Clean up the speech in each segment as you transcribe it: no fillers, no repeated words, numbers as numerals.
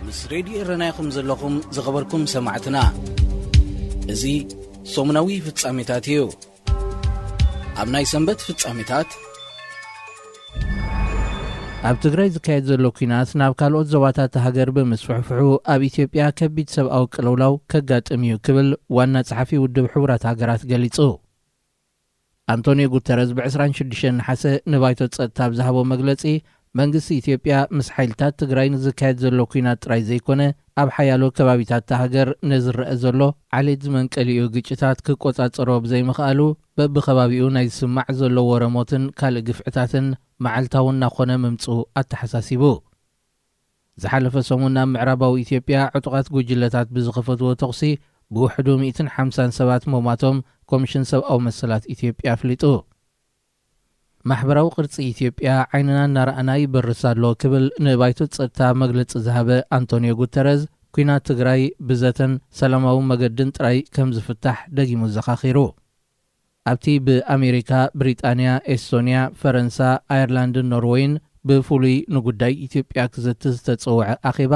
ምስ ሬድዮ ረናይኹም ዘለኹም ዝኸበርኩም ሰማዕትና እዚ ሶሙናዊ ፍጻሜታት እዩ። ኣብ ናይ ሰንበት ፍጻሜታት ኣብ ትግራይ ዝካየድ ዘሎ ኩናት ናብ ካልኦት ዞባታት ሃገር ብምስፍሕፍሑ ኣብ ኢትዮጵያ ከቢድ ሰብኣዊ ቅልውላው ከጋጥም እዩ ክብል ዋና ጸሓፊ ውድብ ሕቡራት ሃገራት ገሊጹ። አንቶኒዮ ጉተረስ ብ26 ነሓሰ ንባይቶ ጸጥታ ብዝሃቦ መግለጺ መንግስቲ ኢትዮጵያ ምስ ሓይልታት ትግራይ ንዝካየድ ዘሎ ኩናት ጥራይ ዘይኮነ ኣብ ሓያሎ ከባቢታት ሃገር ነዝረአ ዘሎ ዓሌት ዝመንቀሊኡ ግጭታት ክቆጻጸሮ ብዘይምኽኣሉ በብኸባቢኡ ናይ ዝስማዕ ዘሎ ወረሞትን ካልእ ግፍዕታትን መዓልታውን ናኾነ ምምጽኡ ኣተሓሳሲቡ። ዝሓለፈ ሰሙን ናብ ምዕራባዊ ኢትዮጵያ ዕጡቓት ጉጅለታት ብዝኸፈትዎ ተኽሲ ብውሕዱ 150 ሰባት መሟቶም ኮሚሽን ሰብኣዊ መሰላት ኢትዮጵያ ኣፍሊጡ። ማሕበራዊ ቅርፂ ኢትዮጵያ ዓይንና እናረኣና ይበርስ ኣሎ ክብል ንባይቶ ጸጥታ መግለፂ ዝሃበ አንቶኒዮ ጉተረስ ኩናት ትግራይ ብዘተን ሰላማዊ መገድን ጥራይ ከም ዝፍታሕ ደጊሙ ዘኻኺሩ። ኣብቲ ብኣሜሪካ፣ ብሪጣንያ፣ ኤስቶንያ፣ ፈረንሳ፣ ኣየርላንድን ኖርዌይን ብፍሉይ ንጉዳይ ኢትዮጵያ ክዘቲ ዝተጸውዐ ኣኼባ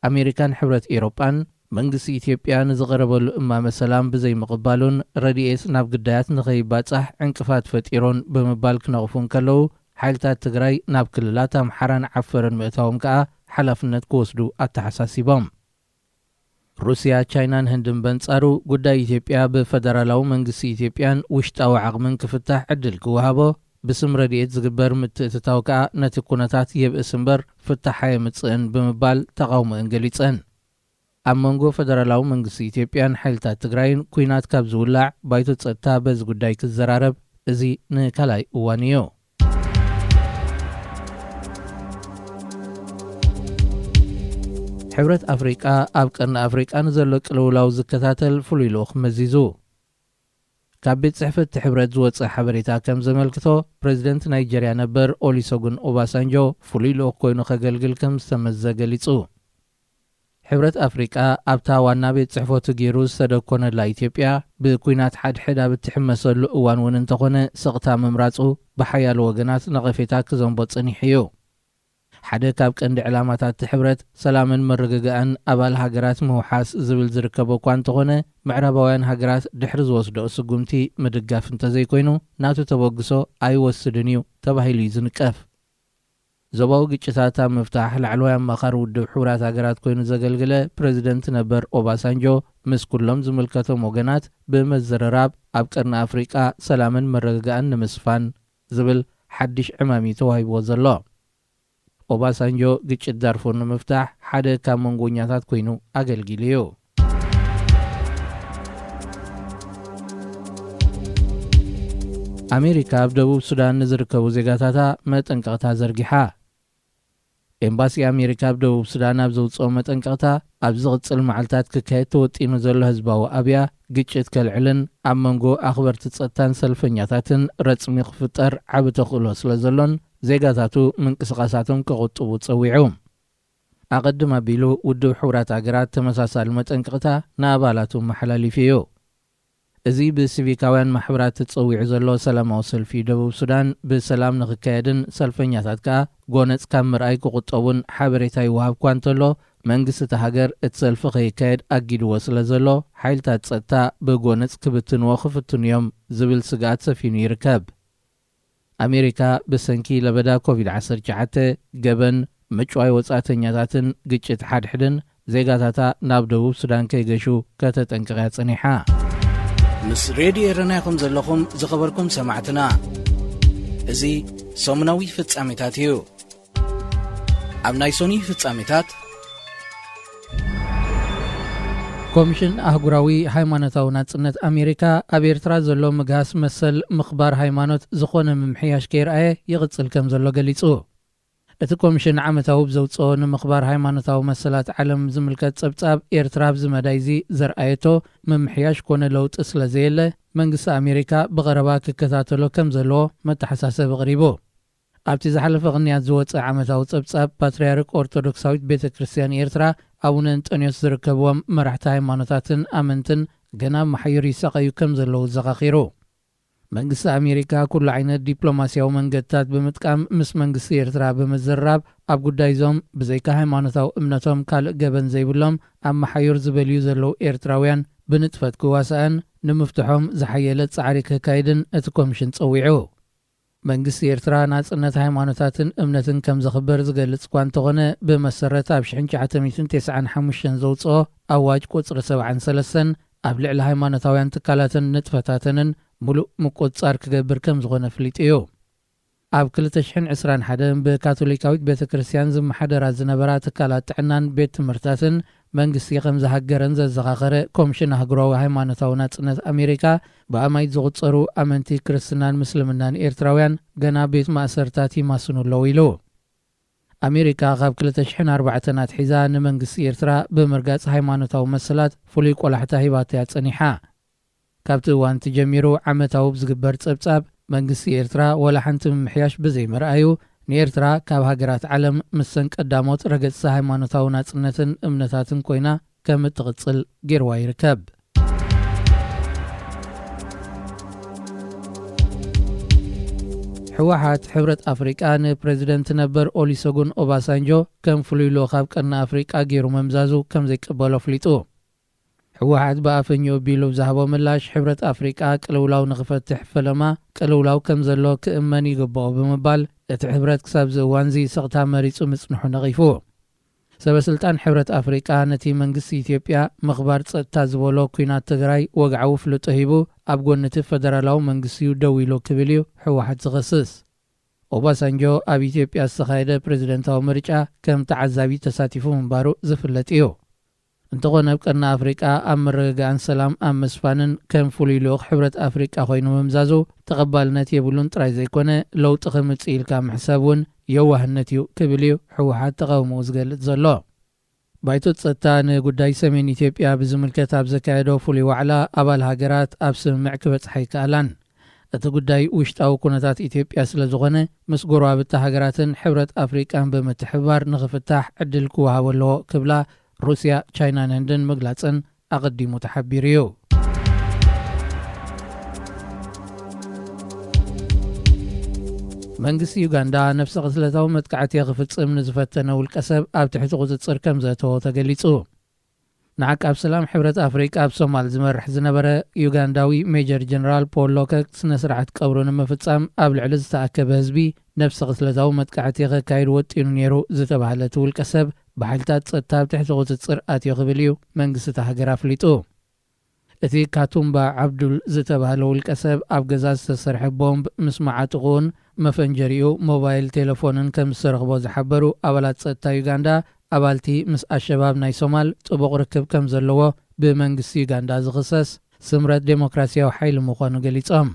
ኣሜሪካን ሕብረት ኤውሮጳን መንግስቲ ኢትዮጵያ ንዝቐረበሉ እማመ ሰላም ብዘይምቕባሉን ረድኤት ናብ ግዳያት ንኸይባጻሕ ዕንቅፋት ፈጢሮን ብምባል ክነቕፉን ከለዉ ሓይልታት ትግራይ ናብ ክልላት ኣምሓራን ዓፈርን ምእታዎም ከኣ ሓላፍነት ክወስዱ ኣተሓሳሲቦም። ሩስያ፣ ቻይናን ህንድን በንጻሩ ጉዳይ ኢትዮጵያ ብፈደራላዊ መንግስቲ ኢትዮጵያን ውሽጣዊ ዓቕምን ክፍታሕ ዕድል ክወሃቦ ብስም ረድኤት ዝግበር ምትእትታው ከኣ ነቲ ኩነታት የብእስ እምበር ፍታሕ የምጽእን ብምባል ተቓውሞአን ገሊጸን። ኣብ መንጎ ፈደራላዊ መንግስቲ ኢትዮጵያን ሓይልታት ትግራይን ኩናት ካብ ዝውላዕ ባይቶ ጸጥታ በዚ ጉዳይ ክዘራረብ እዚ ንካልኣይ እዋን እዩ። ሕብረት ኣፍሪቃ ኣብ ቀርኒ ኣፍሪቃ ንዘሎ ቅልውላው ዝከታተል ፍሉይ ልኡኽ መዚዙ። ካብ ቤት ጽሕፈት ሕብረት ዝወፅእ ሓበሬታ ከም ዘመልክቶ ፕሬዚደንት ናይጀርያ ነበር ኦሊሶጉን ኦባሳንጆ ፍሉይ ልኡኽ ኮይኑ ከገልግል ከም ዝተመዘ ገሊጹ። ሕብረት ኣፍሪቃ ኣብታ ዋና ቤት ጽሕፈቱ ገይሩ ዝተደኮነላ ኢትዮጵያ ብኩናት ሓድሕድ ኣብ እትሕመሰሉ እዋን እውን እንተኾነ ስቕታ ምምራጹ ብሓያሎ ወገናት ነቐፌታ ክዘንቦ ጸኒሑ እዩ። ሓደ ካብ ቀንዲ ዕላማታት ሕብረት ሰላምን መረጋግእን ኣባል ሃገራት ምውሓስ ዝብል ዝርከቦ እኳ እንተኾነ ምዕራባውያን ሃገራት ድሕሪ ዝወስደኦ ስጉምቲ ምድጋፍ እንተዘይኮይኑ ናቱ ተበግሶ ኣይወስድን እዩ ተባሂሉ እዩ ዝንቀፍ። ዞባዊ ግጭታት ኣብ ምፍታሕ ላዕለዋይ ኣማኻሪ ውድብ ሕቡራት ሃገራት ኮይኑ ዘገልግለ ፕሬዚደንት ነበር ኦባሳንጆ ምስ ኩሎም ዝምልከቶም ወገናት ብመዘረራብ ኣብ ቀርኒ ኣፍሪቃ ሰላምን መረጋግእን ንምስፋን ዝብል ሓድሽ ዕማሚ ተዋሂብዎ ዘሎ። ኦባሳንጆ ግጭት ዳርፉር ንምፍታሕ ሓደ ካብ መንጎኛታት ኮይኑ ኣገልጊሉ እዩ። ኣሜሪካ ኣብ ደቡብ ሱዳን ንዝርከቡ ዜጋታታ መጠንቀቕታ ዘርጊሓ። ኤምባሲ ኣሜሪካ ኣብ ደቡብ ሱዳን ኣብ ዘውፅኦ መጠንቀቕታ ኣብ ዝቕጽል መዓልታት ክካየድ ተወጢኑ ዘሎ ህዝባዊ ኣብያ ግጭት ከልዕልን ኣብ መንጎ ኣኽበርቲ ጸጥታን ሰልፈኛታትን ረጽሚ ክፍጠር ዓብ ተኽእሎ ስለ ዘሎን ዜጋታቱ ምንቅስቓሳቶም ከቑጥቡ ጸዊዑ። ኣቐድም ኣቢሉ ውድብ ሕቡራት ሃገራት ተመሳሳሊ መጠንቀቕታ ንኣባላቱ መሓላሊፉ እዩ። እዚ ብሲቪካውያን ማሕበራት ተጸዊዑ ዘሎ ሰላማዊ ሰልፊ ደቡብ ሱዳን ብሰላም ንኽካየድን ሰልፈኛታት ከኣ ጎነጽ ካብ ምርኣይ ክቑጠቡን ሓበሬታ ይወሃብ እኳ እንተሎ መንግስቲ እቲ ሃገር እቲ ሰልፊ ከይካየድ ኣጊድዎ ስለ ዘሎ ሓይልታት ጸጥታ ብጎነጽ ክብትንዎ ክፍትኑ እዮም ዝብል ስጋኣት ሰፊኑ ይርከብ። ኣሜሪካ ብሰንኪ ለበዳ ኮቪድ-19 ገበን ምጭዋይ ወጻእተኛታትን ግጭት ሓድሕድን ዜጋታታ ናብ ደቡብ ሱዳን ከይገሹ ከተጠንቅቓ ጸኒሓ። ምስ ሬድዮ ረናይኹም ዘለኹም ዝኸበርኩም ሰማዕትና እዚ ሶሙናዊ ፍጻሜታት እዩ። ኣብ ናይ ሶኒ ፍጻሜታት ኮሚሽን ኣህጉራዊ ሃይማኖታዊ ናጽነት ኣሜሪካ ኣብ ኤርትራ ዘሎ ምግሃስ መሰል ምኽባር ሃይማኖት ዝኾነ ምምሕያሽ ከይረኣየ ይቕጽል ከም ዘሎ ገሊጹ። እቲ ኮሚሽን ዓመታዊ ብዘውፅኦ ንምኽባር ሃይማኖታዊ መሰላት ዓለም ዝምልከት ጸብጻብ ኤርትራ ብዝመዳይዚ ዘርኣየቶ ምምሕያሽ ኮነ ለውጢ ስለ ዘየለ መንግስቲ ኣሜሪካ ብቐረባ ክከታተሎ ከም ዘለዎ መተሓሳሰብ ቕሪቡ። ኣብቲ ዝሓለፈ ቅንያት ዝወፅእ ዓመታዊ ጸብጻብ ፓትርያርክ ኦርቶዶክሳዊት ቤተ ክርስቲያን ኤርትራ ኣቡነ እንጦንዮስ ዝርከብዎም መራሕቲ ሃይማኖታትን ኣመንትን ገና መሓየሩ ይሰቐዩ ከም ዘለዉ ዘኻኺሩ። መንግስቲ ኣሜሪካ ኩሉ ዓይነት ዲፕሎማሲያዊ መንገድታት ብምጥቃም ምስ መንግስቲ ኤርትራ በመዘራብ ኣብ ጉዳይዞም ብዘይካ ሃይማኖታዊ እምነቶም ካልእ ገበን ዘይብሎም ኣብ መሓዮር ዝበልዩ ዘለው ኤርትራውያን ብንጥፈት ክዋሳእን ንምፍትሖም ዝሓየለ ጻዕሪ ክካይድን እቲ ኮሚሽን ጸዊዑ። መንግስቲ ኤርትራ ናጽነት ሃይማኖታትን እምነትን ከም ዘኽብር ዝገልጽ እኳ እንተኾነ ብመሰረት ኣብ 1995 ዘውፅኦ ኣዋጅ ቁጽሪ 73 ኣብ ልዕሊ ሃይማኖታውያን ትካላትን ንጥፈታትንን ሙሉእ ምቁጽጻር ክገብር ከም ዝኾነ ፍሊጥ እዩ። ኣብ 2021 ብካቶሊካዊት ቤተ ክርስቲያን ዝመሓደራ ዝነበራ ትካላት ጥዕናን ቤት ትምህርታትን መንግስቲ ከም ዝሃገረን ዘዘኻኸረ ኮሚሽን ሃገራዊ ሃይማኖታዊ ናጽነት ኣሜሪካ ብኣማይት ዝቝጸሩ ኣመንቲ ክርስትናን ምስልምናን ኤርትራውያን ገና ቤት ማእሰርታት ይማስኑ ኣለዉ ኢሉ። ኣሜሪካ ካብ 2004 ኣትሒዛ ንመንግስቲ ኤርትራ ብምርጋጽ ሃይማኖታዊ መሰላት ፍሉይ ቆላሕታ ሂባታ እያ ጸኒሓ። ካብቲ እዋን ጀሚሩ ዓመታዊ ብዝግበር ጸብጻብ መንግስቲ ኤርትራ ወላ ሓንቲ ምምሕያሽ ብዘይምርኣዩ ንኤርትራ ካብ ሃገራት ዓለም ምሰን ቀዳሞት ረገጽ ሃይማኖታዊ ናጽነትን እምነታትን ኮይና ከም እትቕጽል ጌርዋ ይርከብ። ሕወሓት ሕብረት ኣፍሪቃ ንፕሬዚደንት ነበር ኦሉሴጉን ኦባሳንጆ ከም ፍሉይ ልኡኻብ ቀርኒ ኣፍሪቃ ገይሩ መምዛዙ ከም ዘይቀበሎ ኣፍሊጡ። ሕወሓት ብኣፈኞ ቢሉ ዝሃቦ ምላሽ ሕብረት ኣፍሪቃ ቅልውላው ንኽፈትሕ ፈለማ ቅልውላው ከም ዘሎ ክእመን ይግብኦ ብምባል እቲ ሕብረት ክሳብ ዝእዋንዚ ስቕታ መሪጹ ምጽንሑ ነቒፉ። ሰበስልጣን ሕብረት ኣፍሪቃ ነቲ መንግስቲ ኢትዮጵያ ምኽባር ጸጥታ ዝበሎ ኩናት ትግራይ ወግዓዊ ፍልጦ ሂቡ ኣብ ጎንቲ ፈደራላዊ መንግስቲ ደው ኢሉ ክብል እዩ ሕወሓት ዝኸስስ። ኦባሳንጆ ኣብ ኢትዮጵያ ዝተኻየደ ፕሬዚደንታዊ ምርጫ ከም ተዓዛቢ ተሳቲፉ ምንባሩ ዝፍለጥ እዩ። እንተኾነ ኣብ ቀርኒ ኣፍሪቃ ኣብ ምርግጋእን ሰላም ኣብ መስፋንን ከም ፍሉይ ልኡኽ ሕብረት ኣፍሪቃ ኮይኑ ምምዛዙ ተቐባልነት የብሉን ጥራይ ዘይኮነ ለውጢ ክምጽእ ኢልካ ምሕሳብ እውን የዋህነት እዩ ክብል እዩ ሕወሓት ተቃውሞኡ ዝገልጽ ዘሎ። ባይቶ ጸጥታ ንጉዳይ ሰሜን ኢትዮጵያ ብዝምልከት ኣብ ዘካየዶ ፍሉይ ዋዕላ ኣባል ሃገራት ኣብ ስምምዕ ክበጽሓ ይከኣላን። እቲ ጉዳይ ውሽጣዊ ኩነታት ኢትዮጵያ ስለ ዝኾነ ምስ ጎረባብቲ ሃገራትን ሕብረት ኣፍሪቃን ብምትሕብባር ንኽፍታሕ ዕድል ክወሃብ ኣለዎ ክብላ ሩስያ፣ ቻይናን ህንድን ምግላጽን ኣቐዲሙ ተሓቢሩ እዩ። መንግስቲ ዩጋንዳ ነፍሲ ቅትለታዊ መጥቃዕቲ ክፍጽም ንዝፈተነ ውልቀ ሰብ ኣብ ትሕቲ ቁጽጽር ከም ዘእተዎ ተገሊጹ። ንዓቃብ ሰላም ሕብረት ኣፍሪቃ ኣብ ሶማል ዝመርሕ ዝነበረ ዩጋንዳዊ ሜጀር ጀነራል ፖል ሎከክ ስነ ስርዓት ቀብሩ ንምፍጻም ኣብ ልዕሊ ዝተኣከበ ህዝቢ ነፍሲ ቅትለታዊ መጥቃዕቲ ክካይድ ወጢኑ ነይሩ ዝተባህለት ውልቀ ሰብ ብሓይልታት ጸጥታ ኣብ ትሕቲ ቁጽጽር ኣትዮ ክብል እዩ መንግስቲ እታ ሃገር ኣፍሊጡ። እቲ ካቱምባ ዓብዱል ዝተባህለ ውልቀ ሰብ ኣብ ገዛ ዝተሰርሐ ቦምብ ምስ መዓጥቑን መፈንጀሪኡ ሞባይል ቴሌፎንን ከም ዝተረኽቦ ዝሓበሩ ኣባላት ጸጥታ ዩጋንዳ ኣባልቲ ምስ ኣሸባብ ናይ ሶማል ጽቡቕ ርክብ ከም ዘለዎ ብመንግስቲ ዩጋንዳ ዝኽሰስ ስምረት ዴሞክራሲያዊ ሓይሊ ምዃኑ ገሊጾም።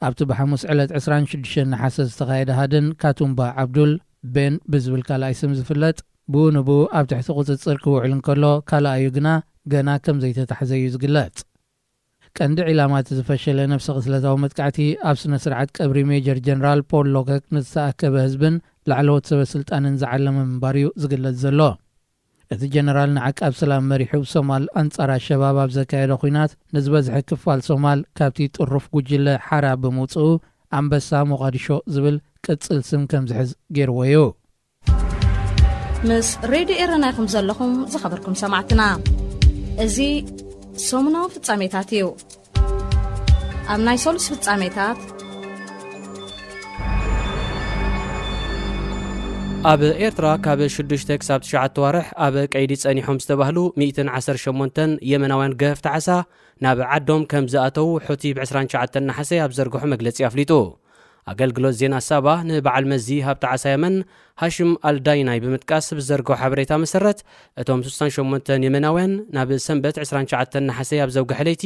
ኣብቲ ብሓሙስ ዕለት 26 ነሓሰ ዝተኻየደ ሃድን ካቱምባ ዓብዱል ቤን ብዝብል ካልኣይ ስም ዝፍለጥ ብኡንብኡ ኣብ ትሕቲ ቁጽጽር ክውዕል እንከሎ ካልኣዩ ግና ገና ከም ዘይተታሕዘ እዩ ዝግለጽ። ቀንዲ ዒላማት ዝፈሸለ ነፍሲ ቅትለታዊ መጥቃዕቲ ኣብ ስነ ስርዓት ቀብሪ ሜጀር ጀነራል ፖል ሎከክ ንዝተኣከበ ህዝብን ላዕለዎት ሰበስልጣንን ዝዓለመ ምንባር እዩ ዝግለጽ ዘሎ። እቲ ጀነራል ንዓቃብ ሰላም መሪሑ ሶማል ኣንጻር ኣሸባብ ኣብ ዘካየደ ኩናት ንዝበዝሐ ክፋል ሶማል ካብቲ ጥሩፍ ጉጅለ ሓራ ብምውፅኡ ኣንበሳ ሞቃዲሾ ዝብል ቅጽል ስም ከም ዝሕዝ ገይርዎ እዩ። ምስ ሬድዮ ኤረና ኢኹም ዘለኹም ዝኸበርኩም ሰማዕትና እዚ ሰሙናዊ ፍጻሜታት እዩ። ኣብ ናይ ሶሉስ ፍጻሜታት ኣብ ኤርትራ ካብ 6 ክሳብ 9 ወርሕ ኣብ ቀይዲ ጸኒሖም ዝተባህሉ 118 የመናውያን ገፍቲ ዓሳ ናብ ዓዶም ከም ዝኣተው ሑቲ ብ29 ናሕሰ ኣብ ዘርግሑ መግለጺ ኣፍሊጡ። ኣገልግሎት ዜና ሳባ ንበዓል መዚ ሃብቲ ዓሳ የመን ሃሽም ኣልዳይናይ ብምጥቃስ ብዘርግሑ ሓበሬታ መሰረት እቶም 68 የመናውያን ናብ ሰንበት 29 ናሕሰ ኣብ ዘውግሕ ለይቲ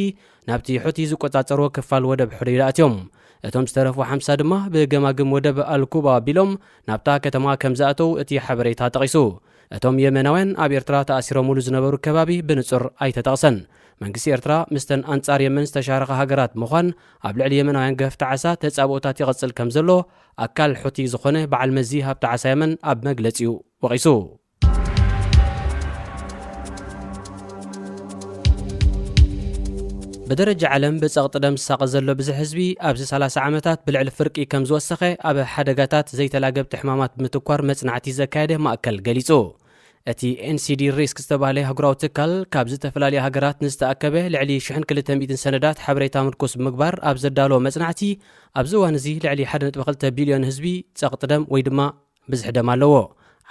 ናብቲ ሑቲ ዝቆጻጸርዎ ክፋል ወደብ ሑደይዳ ኣትዮም። እቶም ዝተረፉ 50 ድማ ብገማግም ወደብ ኣልኩባ ኣቢሎም ናብታ ከተማ ከም ዝኣተው እቲ ሓበሬታ ጠቒሱ። እቶም የመናውያን ኣብ ኤርትራ ተኣሲሮምሉ ዝነበሩ ከባቢ ብንጹር ኣይተጠቕሰን። መንግስቲ ኤርትራ ምስተን ኣንጻር የመን ዝተሻረኸ ሃገራት ምዃን ኣብ ልዕሊ የመናውያን ገፍቲ ዓሳ ተጻብኦታት ይቕጽል ከም ዘሎ ኣካል ሑቲ ዝኾነ በዓል መዚ ሃብቲ ዓሳ የመን ኣብ መግለጺኡ ወቒሱ። بدرجة عالم بسقطدم ساقزلو بزح حزبي ابز 30 عامታት بلعل فرقي كم زوسخه اب حدغاتات ዘይተላገብ ተሕማማት ምትኳር መጽናዕቲ ዘካየደ ማእከል ገሊጹ እቲ NCD ሪስክ ዝተባለ ሃገራዊ ትካል ካብ ዝተፈላልያ ሃገራት ንዝተኣከበ ልዕሊ 1200 ሰነዳት ሓበሬታ ምርኮስ ምግባር ኣብ ዘዳሎ መጽናዕቲ ኣብ ዝዋን እዚ ልዕሊ 1.2 ቢልዮን ህዝቢ ጸቕጥደም ወይ ድማ ብዝሕ ደም ኣለዎ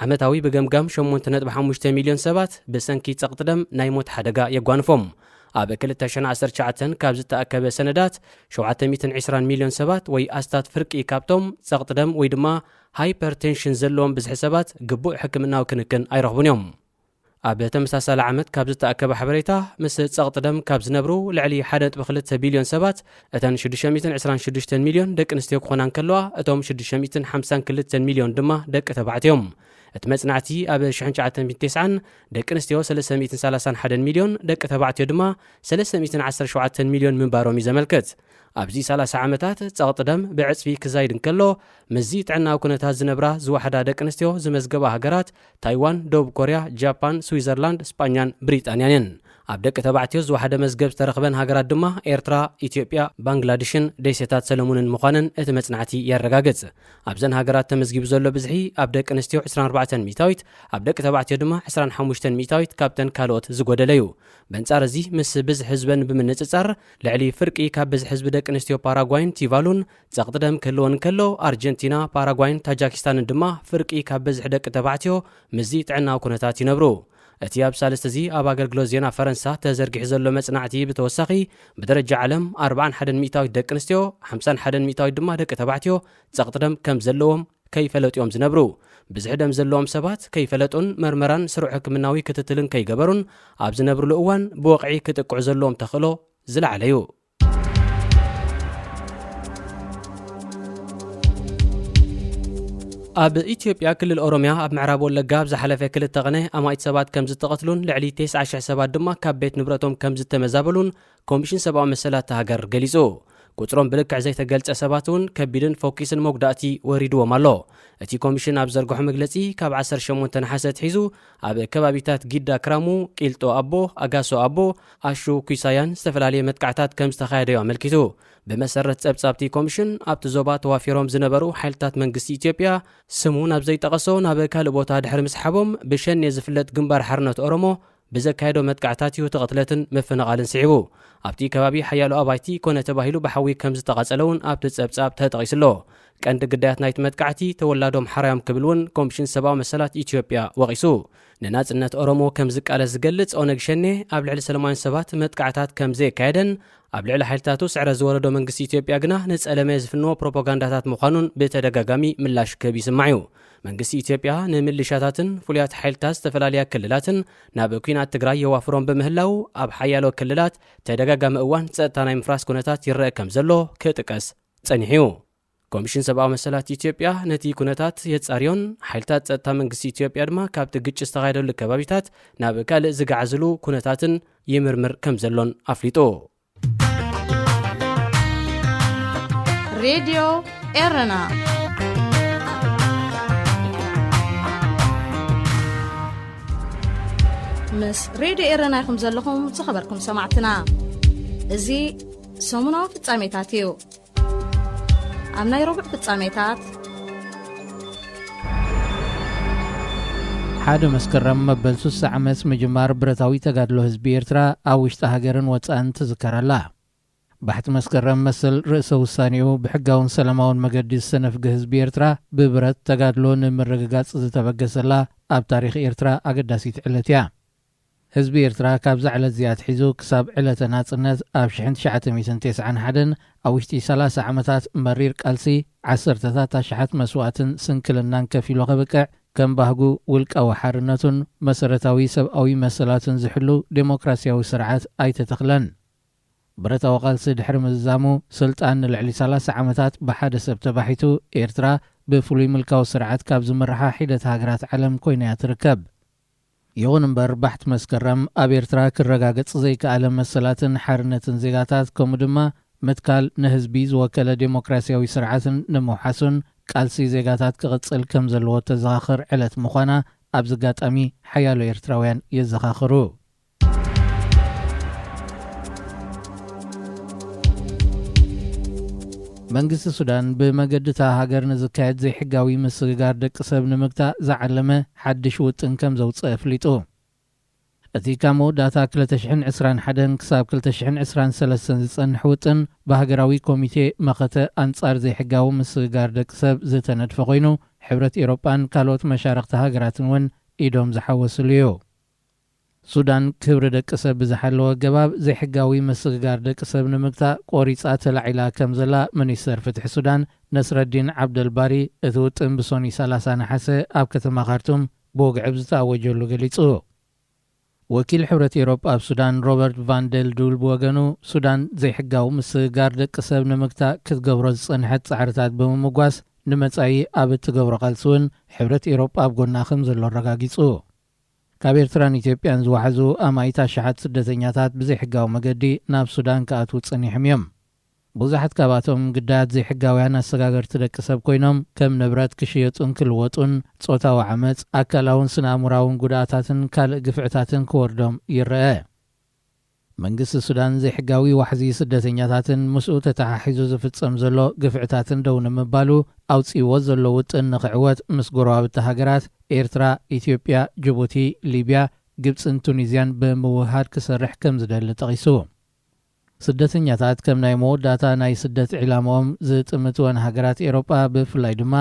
ዓመታዊ በገምጋም 8.5 ሚሊዮን ሰባት በሰንኪ ጸቕጥደም ናይ ሞት ሓደጋ የጓንፎም ኣብ 2019 ካብ ዝተኣከበ ሰነዳት 720 ሚሊዮን ሰባት ወይ ኣስታት ፍርቂ ካብቶም ጸቕጥደም ወይ ድማ ሃይፐርቴንሽን ዘለዎም ብዝሕ ሰባት ግቡእ ሕክምናዊ ክንክን ኣይረኽቡን እዮም ኣብ ተመሳሳሊ ዓመት ካብ ዝተኣከበ ሓበሬታ ምስ ጸቕጥደም ካብ ዝነብሩ ልዕሊ 1.2 ቢልዮን ሰባት እተን 626 ሚሊዮን ደቂ ኣንስትዮ ክኾና እንከለዋ እቶም 652 ሚሊዮን ድማ ደቂ ተባዕትዮም እቲ መጽናዕቲ ኣብ 1990 ደቂ ኣንስትዮ 331 ሚሊዮን ደቂ ተባዕትዮ ድማ 317 ሚሊዮን ምንባሮም ይዘመልክት ኣብዚ 30 ዓመታት ጸቕጥደም ብዕጽፊ ክዛይድ እንከሎ መዚ ጥዕናዊ ኩነታት ዝነብራ ዝዋሓዳ ደቂ ኣንስትዮ ዝመዝገባ ሃገራት ታይዋን፣ ደቡብ ኮርያ፣ ጃፓን፣ ስዊዘርላንድ፣ ስፓኛን ብሪጣንያን ኣብ ደቂ ተባዕትዮ ዝዋሓደ መዝገብ ዝተረኽበን ሃገራት ድማ ኤርትራ፣ ኢትዮጵያ፣ ባንግላዴሽን፣ ደሴታት ሰለሙንን ምዃነን እቲ መጽናዕቲ የረጋግጽ ኣብዘን ሃገራት ተመዝጊቡ ዘሎ ብዝሒ ኣብ ደቂ ኣንስትዮ 24 ሚታዊት ኣብ ደቂ ተባዕትዮ ድማ 25 ሚታዊት ካብተን ካልኦት ዝጎደለዩ በንጻር እዚ ምስ ብዝሕ ህዝበን ብምንጽጻር ልዕሊ ፍርቂ ካብ ብዝሕ ህዝቢ ደቂ ኣንስትዮ ፓራጓይን ቲቫሉን ጸቕጥደም ክህልወን እንከሎ ኣርጀንቲና፣ ፓራጓይን፣ ታጃኪስታንን ድማ ፍርቂ ካብ ብዝሕ ደቂ ተባዕትዮ ምዚ ጥዕናዊ ኩነታት ይነብሩ እቲ ኣብ ሳልስተ እዚ ኣብ ኣገልግሎት ዜና ፈረንሳ ተዘርጊሑ ዘሎ መጽናዕቲ ብተወሳኺ ብደረጃ ዓለም 41 ሚታዊት ደቂ ኣንስትዮ 51 ሚታዊት ድማ ደቂ ተባዕትዮ ጸቕጥደም ከም ዘለዎም ከይፈለጥዮም ዝነብሩ ብዝሕ ደም ዘለዎም ሰባት ከይፈለጡን መርመራን ስሩዕ ሕክምናዊ ክትትልን ከይገበሩን ኣብ ዝነብሩሉ እዋን ብወቕዒ ክጥቅዑ ዘለዎም ተኽእሎ ዝለዓለ እዩ ኣብ ኢትዮጵያ ክልል ኦሮሚያ ኣብ ምዕራብ ወለጋ ኣብ ዝሓለፈ ክልተ ቀነ ኣማይት ሰባት ከም ዝተቐትሉን ልዕሊ 90,000 ሰባት ድማ ካብ ቤት ንብረቶም ከም ዝተመዛበሉን ኮሚሽን ሰብኣዊ መሰላት ሃገር ገሊጹ ቁጽሮም ብልክዕ ዘይተገልጸ ሰባት እውን ከቢድን ፎኪስን መጉዳእቲ ወሪድዎም ኣሎ እቲ ኮሚሽን ኣብ ዘርግሖ መግለጺ ካብ 18 ነሓሰ ሒዙ ኣብ ከባቢታት ጊዳ ክራሙ ቂልጦ ኣቦ ኣጋሶ ኣቦ ኣሹ ኩሳያን ዝተፈላለየ መጥቃዕታት ከም ዝተኻየደ ኣመልኪቱ በመሰረት ጸብጻብቲ ኮሚሽን ኣብቲ ዞባ ተዋፊሮም ዝነበሩ ሓይልታት መንግስቲ ኢትዮጵያ ስሙ ናብ ዘይጠቐሶ ናብ ካልእ ቦታ ድሕሪ ምስሓቦም ብሸኔ ዝፍለጥ ግንባር ሓርነት ኦሮሞ ብዘካየዶ መጥቃዕታት ተቐትለትን መፈነቓልን ስዒቡ ኣብቲ ከባቢ ሓያሎ ኣባይቲ ኮነ ተባሂሉ ብሓዊ ከም ዝተቓጸለውን ኣብቲ ጸብጻብ ተጠቒስሎ ቀንዲ ግዳያት ናይቲ መጥቃዕቲ ተወላዶም ሓራዮም ክብልውን ኮሚሽን ሰብኣዊ መሰላት ኢትዮጵያ ወቒሱ ንናጽነት ኦሮሞ ከም ዝቃለስ ዝገልጽ ኦነግ ሸኔ ኣብ ልዕሊ ሰለማውያን ሰባት መጥቃዕታት ከም ዘካየደን ኣብ ልዕሊ ሓይልታቱ ስዕረ ዝወረዶ መንግስቲ ኢትዮጵያ ግና ንጸለመ ዝፍንዎ ፕሮፓጋንዳታት ምዃኑን ብተደጋጋሚ ምላሽ ክህብ ይስማዕ እዩ መንግስቲ ኢትዮጵያ ንምልሻታትን ፍሉያት ሓይልታት ዝተፈላለያ ክልላትን ናብ ኩናት ትግራይ የዋፍሮም በምህላው ኣብ ሓያሎ ክልላት ተደጋጋሚ እዋን ጸጥታ ናይ ምፍራስ ኩነታት ይረአ ከም ዘሎ ክጥቀስ ጸኒሑ ኮሚሽን ሰብኣዊ መሰላት ኢትዮጵያ ነቲ ኩነታት የጻርዮን ሓይልታት ጸጥታ መንግስቲ ኢትዮጵያ ድማ ካብቲ ግጭት ዝተኻየደሉ ከባቢታት ናብ ካልእ ዝጋዓዝሉ ኩነታትን ይምርምር ከም ዘሎን ኣፍሊጡ ሬድዮ ኤረና ምስ ሬድዮ ኤረና ይኹም ዘለኹም ዝኸበርኩም ሰማዕትና እዚ ሰሙናዊ ፍጻሜታት እዩ ኣብ ናይ ረቡዕ ፍጻሜታት ሓደ መስከረም መበል 3 ዓመት ምጅማር ብረታዊ ተጋድሎ ህዝቢ ኤርትራ ኣብ ውሽጢ ሃገርን ወጻእን ትዝከረላ ባሕቲ መስከረም መሰል ርእሰ ውሳኔኡ ብሕጋውን ሰላማውን መገዲ ዝሰነፍገ ህዝቢ ኤርትራ ብብረት ተጋድሎ ንምርግጋጽ ዝተበገሰላ ኣብ ታሪኽ ኤርትራ ኣገዳሲት ዕለት እያ ህዝቢ ኤርትራ ካብ ዕለት እዚኣ ሒዙ ክሳብ ዕለተ ናጽነት ኣብ 1991 ኣብ ውሽጢ 30 ዓመታት መሪር ቃልሲ ዓሰርተታት ኣሽሓት መስዋዕትን ስንክልናን ከፊሉ ኸበቅዕ ከም ባህጉ ውልቃዊ ሓርነቱን መሰረታዊ ሰብኣዊ መሰላትን ዝሕሉ ዴሞክራሲያዊ ስርዓት ኣይተተኽለን ብረታዊ ቃልሲ ድሕሪ ምዛሙ ስልጣን ንልዕሊ 30 ዓመታት ብሓደ ሰብ ተባሒቱ ኤርትራ ብፍሉይ ምልካዊ ስርዓት ካብ ዝመርሓ ሒደት ሃገራት ዓለም ኮይና ትርከብ ይኹን እምበር ባሕቲ መስከረም ኣብ ኤርትራ ክረጋገጽ ዘይከኣለ መሰላትን ሓርነትን ዜጋታት ከምኡ ድማ ምትካል ንህዝቢ ዝወከለ ዴሞክራሲያዊ ስርዓትን ንምውሓሱን ቃልሲ ዜጋታት ክቕጽል ከም ዘለዎ ተዘኻኽር ዕለት ምዃና ኣብ ዝጋጣሚ ሓያሎ ኤርትራውያን የዘኻኽሩ መንግስቲ ሱዳን ብመገድታ ሃገር ንዝካየድ ዘይሕጋዊ ምስግጋር ደቂ ሰብ ንምግታእ ዝዓለመ ሓድሽ ውጥን ከም ዘውፅአ ኣፍሊጡ። እቲ ካብ መወዳእታ 2021 ክሳብ 2023 ዝጸንሕ ውጥን ብሃገራዊ ኮሚቴ መኸተ ኣንጻር ዘይሕጋዊ ምስግጋር ደቂ ሰብ ዝተነድፈ ኮይኑ ሕብረት ኤውሮጳን ካልኦት መሻርክቲ ሃገራትን እውን ኢዶም ዝሓወስሉ እዩ። ሱዳን ክብሪ ደቂ ሰብ ብዝሓለወ ገባብ ዘይሕጋዊ ምስግጋር ደቂ ሰብ ንምግታእ ቆሪፃ ተላዒላ ከም ዘላ ሚኒስተር ፍትሒ ሱዳን ነስረዲን ዓብደልባሪ እቲ ውጥን ብሶኒ 30 ነሓሰ ኣብ ከተማ ካርቱም ብወግዕብ ዝተኣወጀሉ ገሊጹ። ወኪል ሕብረት ኤውሮጳ ኣብ ሱዳን ሮበርት ቫንደል ዱል ብወገኑ ሱዳን ዘይሕጋዊ ምስግጋር ደቂ ሰብ ንምግታእ ክትገብሮ ዝጸንሐት ጻዕርታት ብምምጓስ ንመጻኢ ኣብ እትገብሮ ቃልሲ እውን ሕብረት ኤውሮጳ ኣብ ጎና ከም ዘሎ ኣረጋጊጹ። ካብ ኤርትራን ኢትዮጵያን ዝዋሕዙ ኣማይታ ሸሓት ስደተኛታት ብዘይሕጋዊ መገዲ ናብ ሱዳን ከኣትዉ ጸኒሖም እዮም። ብዙሓት ካብኣቶም ግዳያት ዘይሕጋውያን ኣሰጋገርቲ ደቂ ሰብ ኮይኖም ከም ንብረት ክሽየጡን ክልወጡን ጾታዊ ዓመፅ ኣካላውን ስነኣእምራውን ጉድኣታትን ካልእ ግፍዕታትን ክወርዶም ይርአ። መንግስቲ ሱዳን ዘይሕጋዊ ዋሕዚ ስደተኛታትን ምስኡ ተተሓሒዙ ዝፍጸም ዘሎ ግፍዕታትን ደው ንምባሉ ኣውፂዎ ዘሎ ውጥን ንኽዕወት ምስ ጎረባብቲ ሃገራት ኤርትራ፣ ኢትዮጵያ፣ ጅቡቲ፣ ሊብያ፣ ግብፅን ቱኒዝያን ብምውሃድ ክሰርሕ ከም ዝደሊ ጠቒሱ። ስደተኛታት ከም ናይ መወዳእታ ናይ ስደት ዕላማኦም ዝጥምትወን ሃገራት ኤውሮጳ ብፍላይ ድማ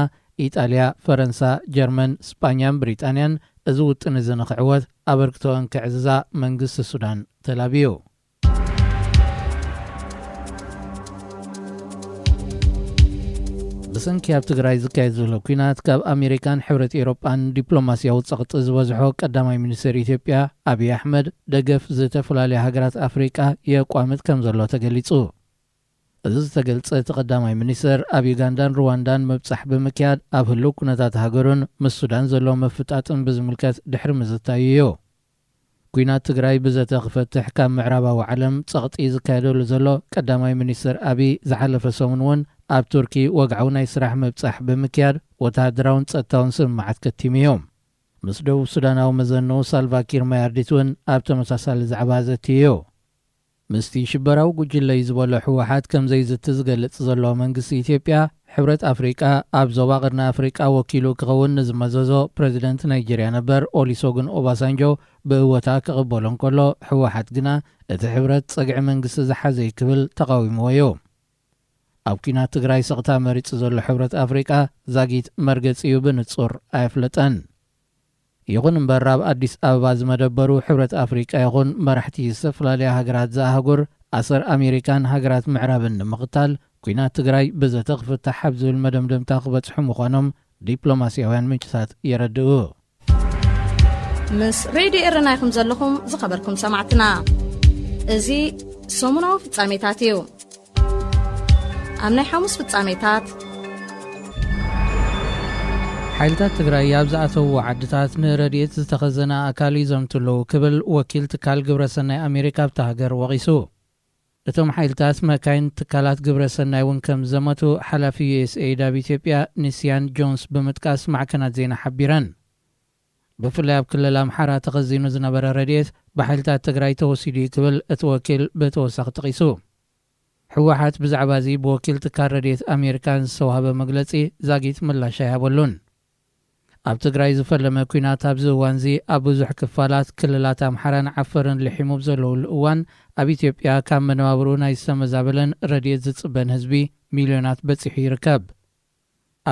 ኢጣልያ፣ ፈረንሳ፣ ጀርመን፣ ስፓኛን ብሪጣንያን እዚ ውጥን እዚ ንኽዕወት ኣበርክቶአን ክዕዝዛ መንግስቲ ሱዳን ተላብዩ። ብሰንኪ ኣብ ትግራይ ዝካየድ ዘሎ ኩናት ካብ ኣሜሪካን ሕብረት ኤውሮጳን ዲፕሎማስያዊ ጸቕጢ ዝበዝሖ ቀዳማይ ሚኒስትር ኢትዮጵያ ኣብይ ኣሕመድ ደገፍ ዝተፈላለዩ ሃገራት ኣፍሪቃ የቋምት ከም ዘሎ ተገሊጹ። እዚ ዝተገልጸ ተቐዳማይ ሚኒስትር ኣብ ዩጋንዳን ሩዋንዳን መብጻሕ ብምክያድ ኣብ ህልው ኩነታት ሃገሩን ምስ ሱዳን ዘሎ መፍጣጥን ብዝምልከት ድሕሪ ምዝታዩ እዩ። ኩናት ትግራይ ብዘተ ክፈትሕ ካብ ምዕራባዊ ዓለም ጸቕጢ ዝካየደሉ ዘሎ ቀዳማይ ሚኒስትር ኣብይ ዝሓለፈ ሰሙን እውን ኣብ ቱርኪ ወግዓዊ ናይ ስራሕ መብጻሕ ብምክያድ ወተሃደራውን ጸጥታውን ስምማዓት ከቲሙ እዮም። ምስ ደቡብ ሱዳናዊ መዘንኡ ሳልቫኪር ማያርዲት እውን ኣብ ተመሳሳሊ ዛዕባ ዘትዩ። ምስቲ ሽበራዊ ጉጅለ ዝበሎ ሕወሓት ከም ዘይዝቲ ዝገልጽ ዘሎ መንግስቲ ኢትዮጵያ ሕብረት ኣፍሪቃ ኣብ ዞባ ቅርና ኣፍሪቃ ወኪሉ ክኸውን ንዝመዘዞ ፕሬዚደንት ናይጀርያ ነበር ኦሊሶግን ኦባሳንጆ ብእወታ ክቕበሎ እንከሎ ሕወሓት ግና እቲ ሕብረት ጸግዒ መንግስቲ ዝሓዘ ክብል ተቃዊምዎ እዩ። ኣብ ኩናት ትግራይ ስቕታ መሪጽ ዘሎ ሕብረት ኣፍሪቃ ዛጊት መርገጺኡ ብንጹር ኣየፍለጠን። ይኹን እምበር ኣብ ኣዲስ ኣበባ ዝመደበሩ ሕብረት ኣፍሪቃ ይኹን መራሕቲ ዝተፈላለዩ ሃገራት ዝኣህጉር ኣሰር ኣሜሪካን ሃገራት ምዕራብን ንምቕታል ኩናት ትግራይ ብዘተ ክፍታሕ ኣብ ዝብል መደምደምታ ክበጽሑ ምዃኖም ዲፕሎማስያውያን ምንጭታት የረድኡ። ምስ ሬድዮ ኤረና ኢኹም ዘለኹም ዝኸበርኩም ሰማዕትና እዚ ሰሙናዊ ፍጻሜታት እዩ። ኣብ ናይ ሓሙስ ፍጻሜታት ሓይልታት ትግራይ ኣብ ዝኣተውዎ ዓድታት ንረድኤት ዝተኸዘነ ኣካል ይዘምትለዉ ክብል ወኪል ትካል ግብረሰናይ ኣሜሪካ ኣብቲ ሃገር ወቒሱ። እቶም ሓይልታት መካይን ትካላት ግብረሰናይ እውን ከም ዘመቱ ሓላፊ ዩኤስኤድ ኣብ ኢትዮጵያ ኒስያን ጆንስ ብምጥቃስ ማዕከናት ዜና ሓቢረን። ብፍላይ ኣብ ክልል ኣምሓራ ተኸዚኑ ዝነበረ ረድኤት ብሓይልታት ትግራይ ተወሲዱ ክብል እቲ ወኪል ብተወሳኺ ጠቒሱ። ሕወሓት ብዛዕባ እዚ ብወኪል ትካል ረድኤት ኣሜሪካን ዝተዋህበ መግለጺ ዛጊት ምላሽ ኣይሃበሉን። ኣብ ትግራይ ዝፈለመ ኩናት ኣብዚ እዋን እዚ ኣብ ብዙሕ ክፋላት ክልላት ኣምሓራን ዓፈርን ልሒሙ ዘለውሉ እዋን ኣብ ኢትዮጵያ ካብ መነባብሩ ናይ ዝተመዛበለን ረድኤት ዝጽበን ህዝቢ ሚልዮናት በፂሑ ይርከብ።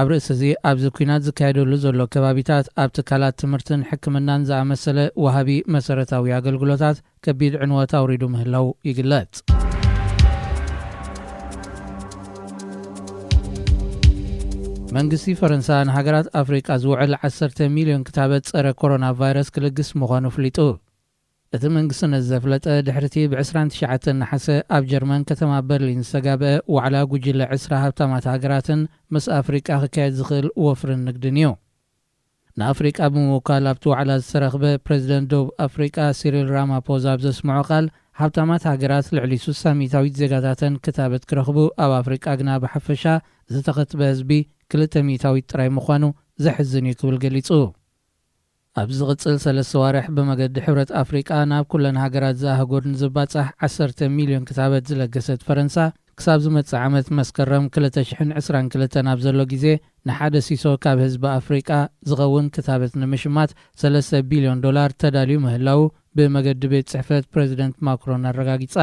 ኣብ ርእሲ እዚ ኣብዚ ኩናት ዝካየደሉ ዘሎ ከባቢታት ኣብ ትካላት ትምህርትን ሕክምናን ዝኣመሰለ ወሃቢ መሰረታዊ ኣገልግሎታት ከቢድ ዕንወት ኣውሪዱ ምህላው ይግለጽ። መንግስቲ ፈረንሳ ንሃገራት ኣፍሪቃ ዝውዕል 10 ሚልዮን ክታበት ጸረ ኮሮና ቫይረስ ክልግስ ምዃኑ ፍሊጡ። እቲ መንግስቲ ነዚ ዘፍለጠ ድሕርቲ ብ29 ነሓሰ ኣብ ጀርመን ከተማ በርሊን ዝተጋብአ ዋዕላ ጉጅለ 20 ሃብታማት ሃገራትን ምስ ኣፍሪቃ ክካየድ ዝኽእል ወፍርን ንግድን እዩ። ንኣፍሪቃ ብምውካል ኣብቲ ዋዕላ ዝተረኽበ ፕሬዚደንት ደቡብ ኣፍሪቃ ሲሪል ራማፖዛ ኣብ ዘስምዖ ቃል ሃብታማት ሃገራት ልዕሊ 60 ሚታዊት ዜጋታትን ክታበት ክረኽቡ ኣብ ኣፍሪቃ ግና ብሓፈሻ ዝተኸትበ ህዝቢ 2 ሚታዊት ጥራይ ምዃኑ ዘሕዝን እዩ ክብል ገሊጹ። ኣብ ዝቕጽል 3 ዋርሕ ብመገዲ ሕብረት ኣፍሪቃ ናብ ኩለን ሃገራት ዝኣህጉር ንዝባጻሕ 10 ሚልዮን ክታበት ዝለገሰት ፈረንሳ ክሳብ ዝመጽእ ዓመት መስከረም 2022 ኣብ ዘሎ ግዜ ንሓደ ሲሶ ካብ ህዝቢ ኣፍሪቃ ዝኸውን ክታበት ንምሽማት $3 ቢልዮን ተዳልዩ ምህላው ብመገዲ ቤት ጽሕፈት ፕሬዚደንት ማክሮን ኣረጋጊጻ።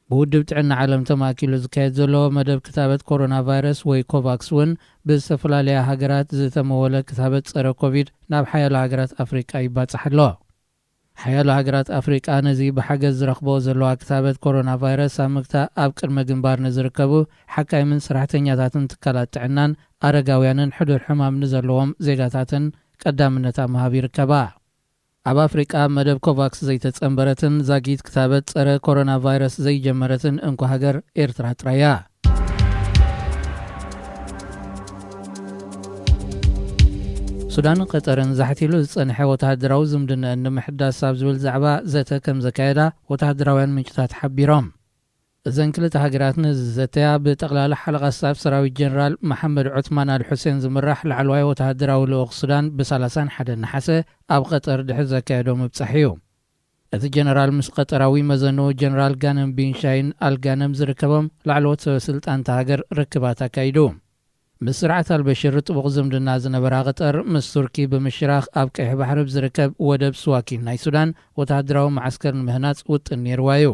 ብውድብ ጥዕና ዓለም ተማኪሉ ዝካየድ ዘሎ መደብ ክታበት ኮሮና ቫይረስ ወይ ኮቫክስ እውን ብዝተፈላለየ ሃገራት ዝተመወለ ክታበት ጸረ ኮቪድ ናብ ሓያሎ ሃገራት ኣፍሪቃ ይባጽሕ ኣሎ። ሓያሎ ሃገራት ኣፍሪቃ ነዚ ብሓገዝ ዝረኽቦ ዘለዋ ክታበት ኮሮና ቫይረስ ኣብ ምግታእ ኣብ ቅድመ ግንባር ንዝርከቡ ሓካይምን ሰራሕተኛታትን ትካላት ጥዕናን ኣረጋውያንን ሕዱር ሕማም ንዘለዎም ዜጋታትን ቀዳምነት ምሃብ ይርከባ። ኣብ ኣፍሪቃ መደብ ኮቫክስ ዘይተጸንበረትን ዛጊት ክታበት ጸረ ኮሮና ቫይረስ ዘይጀመረትን እንኳ ሃገር ኤርትራ ጥራያ። ሱዳንን ቀጠርን ዛሕቲሉ ዝጸንሐ ወተሃደራዊ ዝምድና ንምሕዳስ ኣብ ዝብል ዛዕባ ዘተ ከም ዘካየዳ ወተሃደራውያን ምንጭታት ሓቢሮም። እዘን ክልተ ሃገራት ንዘተያ ብጠቕላላ ሓለቓ ስታፍ ሰራዊት ጀነራል መሐመድ ዑትማን አልሑሴን ዝምራሕ ላዕለዋይ ወተሃደራዊ ልኡኽ ሱዳን ብ31 ነሓሰ ኣብ ቀጠር ድሕሪ ዘካየዶ ምብጻሕ እዩ። እቲ ጀነራል ምስ ቀጠራዊ መዘኑ ጀነራል ጋነም ቢንሻይን ኣልጋነም ዝርከቦም ላዕለዎት ሰበስልጣን ሃገር ርክባት ኣካይዱ። ምስ ስርዓት አልበሽር ጥቡቕ ዝምድና ዝነበራ ቀጠር ምስ ቱርኪ ብምሽራኽ ኣብ ቀይሕ ባሕሪ ዝርከብ ወደብ ስዋኪን ናይ ሱዳን ወተሃደራዊ ማዓስከር ንምህናጽ ውጥን ነይርዋ እዩ።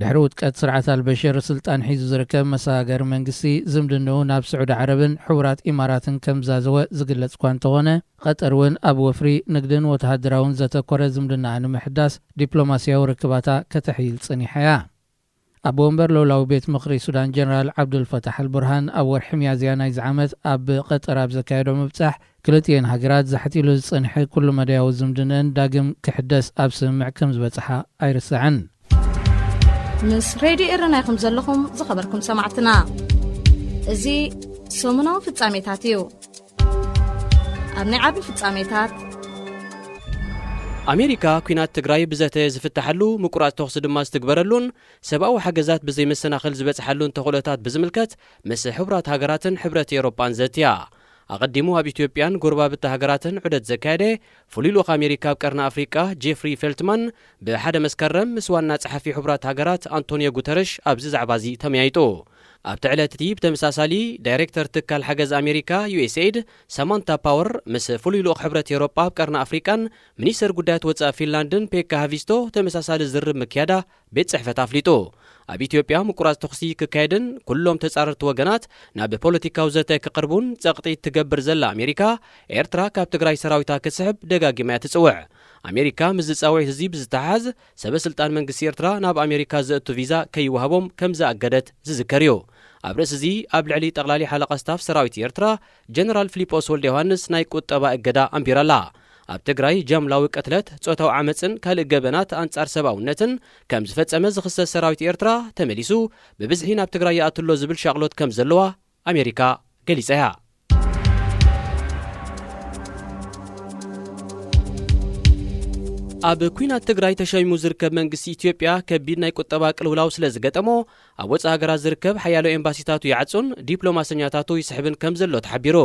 ድሕሪ ውጥቀት ስርዓት አልበሽር ስልጣን ሒዙ ዝርከብ መሰጋገሪ መንግስቲ ዝምድንኡ ናብ ስዑድ ዓረብን ሕቡራት ኢማራትን ከም ዛዘወ ዝግለጽ እኳ እንተኾነ ቀጠር እውን ኣብ ወፍሪ ንግድን ወተሃደራውን ዘተኮረ ዝምድና ንምሕዳስ ዲፕሎማስያዊ ርክባታ ከተሕይል ጽኒሓ እያ። ኣብ ወንበር ሎላዊ ቤት ምኽሪ ሱዳን ጀነራል ዓብዱልፈታሕ አልቡርሃን ኣብ ወርሒ ሚያዝያ ናይ ዝዓመት ኣብ ቀጠር ኣብ ዘካየዶ ምብጻሕ ክልቲአን ሃገራት ዛሕቲሉ ዝጸንሐ ኩሉ መድያዊ ዝምድንአን ዳግም ክሕደስ ኣብ ስምምዕ ከም ዝበጽሓ ኣይርስዕን። ምስ ሬድዮ ኤረና ይኹም ዘለኹም ዝኸበርኩም ሰማዕትና እዚ ሰሙናዊ ፍጻሜታት እዩ። ኣብ ናይ ዓቢ ፍጻሜታት ኣሜሪካ ኩናት ትግራይ ብዘተ ዝፍታሐሉ ምቁራጽ ተኽሲ ድማ ዝትግበረሉን ሰብኣዊ ሓገዛት ብዘይመሰናኽል ዝበጽሓሉን ተኽእሎታት ብዝምልከት ምስ ሕቡራት ሃገራትን ሕብረት ኤውሮጳን ዘትያ ኣቐዲሙ ኣብ ኢትዮጵያን ጎረባብቲ ሃገራትን ዑደት ዘካየደ ፍሉይ ልኡኽ ኣሜሪካ ኣብ ቀርኒ ኣፍሪቃ ጄፍሪ ፌልትማን ብሓደ መስከረም ምስ ዋና ጸሓፊ ሕቡራት ሃገራት አንቶኒዮ ጉተረሽ ኣብዚ ዛዕባ እዚ ተመያይጡ። ኣብቲ ዕለት እቲ ብተመሳሳሊ ዳይሬክተር ትካል ሓገዝ ኣሜሪካ ዩኤስኤድ ሳማንታ ፓወር ምስ ፍሉይ ልኡኽ ሕብረት ኤውሮጳ ኣብ ቀርኒ ኣፍሪቃን ሚኒስተር ጉዳያት ወጻኢ ፊንላንድን ፔካ ሃቪስቶ ተመሳሳሊ ዝርብ ምክያዳ ቤት ጽሕፈት ኣፍሊጡ። ኣብ ኢትዮጵያ ምቁራጽ ተኽሲ ክካየድን ኩሎም ተጻረርቲ ወገናት ናብ ፖለቲካዊ ዘተ ክቕርቡን ጸቕጢት ትገብር ዘላ ኣሜሪካ ኤርትራ ካብ ትግራይ ሰራዊታ ክትስሕብ ደጋጊማ እያ ትጽውዕ። ኣሜሪካ ምስ ዝጻውዒት እዚ ብዝተሓሓዝ ሰበስልጣን መንግስቲ ኤርትራ ናብ ኣሜሪካ ዘእቱ ቪዛ ከይወሃቦም ከም ዝኣገደት ዝዝከር እዩ። ኣብ ርእሲ እዚ ኣብ ልዕሊ ጠቕላሊ ሓለቓ ስታፍ ሰራዊት ኤርትራ ጀነራል ፊሊጶስ ወልደ ዮሃንስ ናይ ቁጠባ እገዳ ኣንቢራላ። ኣብ ትግራይ ጀምላዊ ቅትለት ጾታዊ ዓመፅን ካልእ ገበናት ኣንጻር ሰብኣውነትን ከም ዝፈጸመ ዝኽሰስ ሰራዊት ኤርትራ ተመሊሱ ብብዝሒ ናብ ትግራይ ይኣትሎ ዝብል ሻቕሎት ከም ዘለዋ ኣሜሪካ ገሊጻ እያ። ኣብ ኩናት ትግራይ ተሸይሙ ዝርከብ መንግስቲ ኢትዮጵያ ከቢድ ናይ ቁጠባ ቅልውላው ስለ ዝገጠሞ ኣብ ወጻኢ ሃገራት ዝርከብ ሓያሎ ኤምባሲታቱ ይዓጹን ዲፕሎማሰኛታቱ ይስሕብን ከም ዘሎ ተሓቢሩ።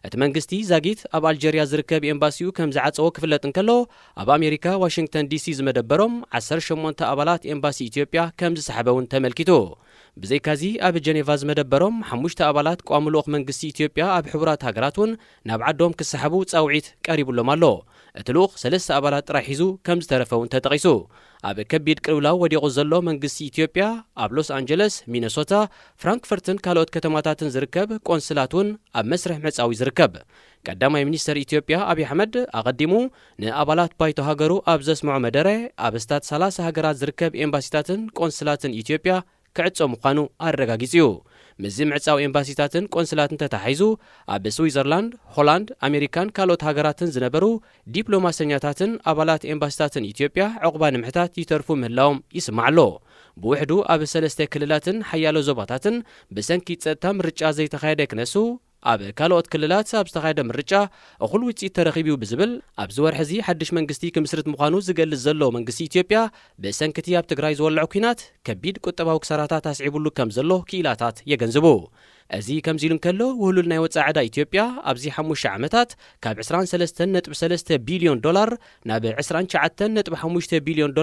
እቲ መንግስቲ ዛጊት ኣብ ኣልጀርያ ዝርከብ ኤምባሲኡ ከም ዝዓጸዎ ክፍለጥ እንከሎ ኣብ ኣሜሪካ ዋሽንግተን ዲሲ ዝመደበሮም 18 ኣባላት ኤምባሲ ኢትዮጵያ ከም ዝሰሓበ እውን ተመልኪቱ። ብዘይካዚ ኣብ ጀኔቫ ዝመደበሮም 5 ኣባላት ቋሚ ልኡኽ መንግስቲ ኢትዮጵያ ኣብ ሕቡራት ሃገራት እውን ናብ ዓዶም ክሰሓቡ ጻውዒት ቀሪቡሎም ኣሎ። እቲ ልኡኽ 3 ኣባላት ጥራይ ሒዙ ከም ዝተረፈ እውን ተጠቒሱ። ኣብ ከቢድ ቅልውላው ወዲቑ ዘሎ መንግስቲ ኢትዮጵያ ኣብ ሎስ አንጀለስ፣ ሚነሶታ፣ ፍራንክፈርትን ካልኦት ከተማታትን ዝርከብ ቆንስላት እውን ኣብ መስርሕ መጻዊ ዝርከብ። ቀዳማይ ሚኒስተር ኢትዮጵያ ኣብይ ኣሕመድ ኣቐዲሙ ንኣባላት ባይቶ ሃገሩ ኣብ ዘስምዖ መደረ ኣብ እስታት 30 ሃገራት ዝርከብ ኤምባሲታትን ቆንስላትን ኢትዮጵያ ክዕጾ ምዃኑ ኣረጋጊጹ እዩ። ምዚ ምዕጻው ኤምባሲታትን ቆንስላትን ተታሒዙ ኣብ ስዊዘርላንድ፣ ሆላንድ፣ ኣሜሪካን ካልኦት ሃገራትን ዝነበሩ ዲፕሎማሰኛታትን ኣባላት ኤምባሲታትን ኢትዮጵያ ዕቑባ ንምሕታት ይተርፉ ምህላዎም ይስማዕ ኣሎ። ብውሕዱ ኣብ 3 ክልላትን ሓያሎ ዞባታትን ብሰንኪ ጸጥታ ምርጫ ዘይተኻየደ ክነሱ ኣብ ካልኦት ክልላት ኣብ ዝተኻየደ ምርጫ እኹል ውጽኢት ተረኺቡ ብዝብል ኣብ ዝወርሒ እዚ ሓድሽ መንግስቲ ክምስርት ምዃኑ ዝገልጽ ዘሎ መንግስቲ ኢትዮጵያ ብሰንኪቲ ኣብ ትግራይ ዝወልዑ ኩናት ከቢድ ቁጠባዊ ክሳራታት ኣስዒቡሉ ከም ዘሎ ክኢላታት የገንዝቡ። እዚ ከምዚ ኢሉ እንከሎ ውህሉል ናይ ወጻኢ ዕዳ ኢትዮጵያ ኣብዚ 5 ዓመታት ካብ $23.3 ቢልዮን ናብ $29.5 ቢልዮን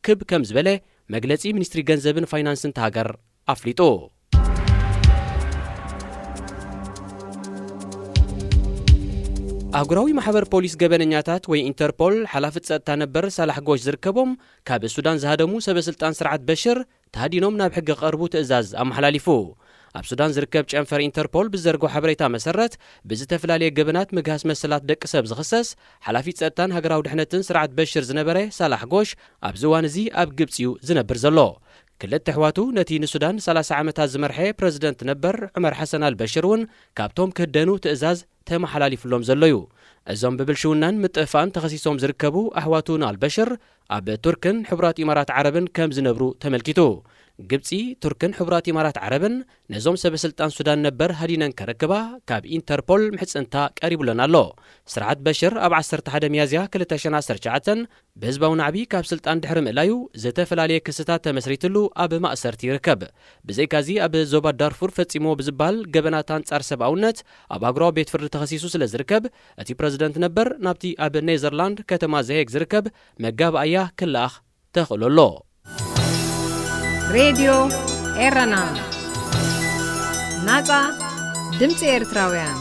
ክብ ከም ዝበለ መግለጺ ሚኒስትሪ ገንዘብን ፋይናንስን ተሃገር ኣፍሊጡ ኣህጉራዊ ማሕበር ፖሊስ ገበነኛታት ወይ ኢንተርፖል ሓላፍት ጸጥታ ነበር ሳላሕ ጎሽ ዝርከቦም ካብ ሱዳን ዝሃደሙ ሰበስልጣን ስርዓት በሽር ተሃዲኖም ናብ ሕጊ ቀርቡ ትእዛዝ ኣመሓላሊፉ ኣብ ሱዳን ዝርከብ ጨንፈር ኢንተርፖል ብዘርጎ ሓበሬታ መሰረት ብዝተፈላለየ ገበናት ምግሃስ መሰላት ደቂ ሰብ ዝኽሰስ ሓላፊት ጸጥታን ሃገራዊ ድሕነትን ስርዓት በሽር ዝነበረ ሳላሕ ጎሽ ኣብዚ እዋን እዚ ኣብ ግብፂ እዩ ዝነብር ዘሎ ክልተ ኣሕዋቱ ነቲ ንሱዳን 30 ዓመታት ዝመርሐ ፕረዚደንት ነበር ዑመር ሓሰን አልበሽር እውን ካብቶም ክህደኑ ትእዛዝ ተመሓላሊፍሎም ዘሎ እዩ እዞም ብብልሽውናን ምጥፋን ተኸሲሶም ዝርከቡ ኣሕዋቱን አልበሽር ኣብ ቱርክን ሕቡራት ኢማራት ዓረብን ከም ዝነብሩ ተመልኪቱ ግብፂ ቱርክን ሕቡራት ኢማራት ዓረብን ነዞም ሰበስልጣን ሱዳን ነበር ሃዲነን ከረክባ ካብ ኢንተርፖል ምሕፅንታ ቀሪቡለን ኣሎ ስርዓት በሽር ኣብ 11 ሚያዝያ 2019 ብህዝባዊ ናዕቢ ካብ ስልጣን ድሕሪ ምእላዩ ዝተፈላለዩ ክስታት ተመስሪትሉ ኣብ ማእሰርቲ ይርከብ ብዘይካዚ ኣብ ዞባ ዳርፉር ፈጺሞ ብዝባል ገበናት አንጻር ሰብኣውነት ኣብ ኣህጉራዊ ቤት ፍርዲ ተኸሲሱ ስለ ዝርከብ እቲ ፕረዚደንት ነበር ናብቲ ኣብ ኔዘርላንድ ከተማ ዘሄግ ዝርከብ መጋብኣያ ክልኣኽ ተኽእለሎ ሬድዮ ኤረና ናጻ ድምፂ ኤርትራውያን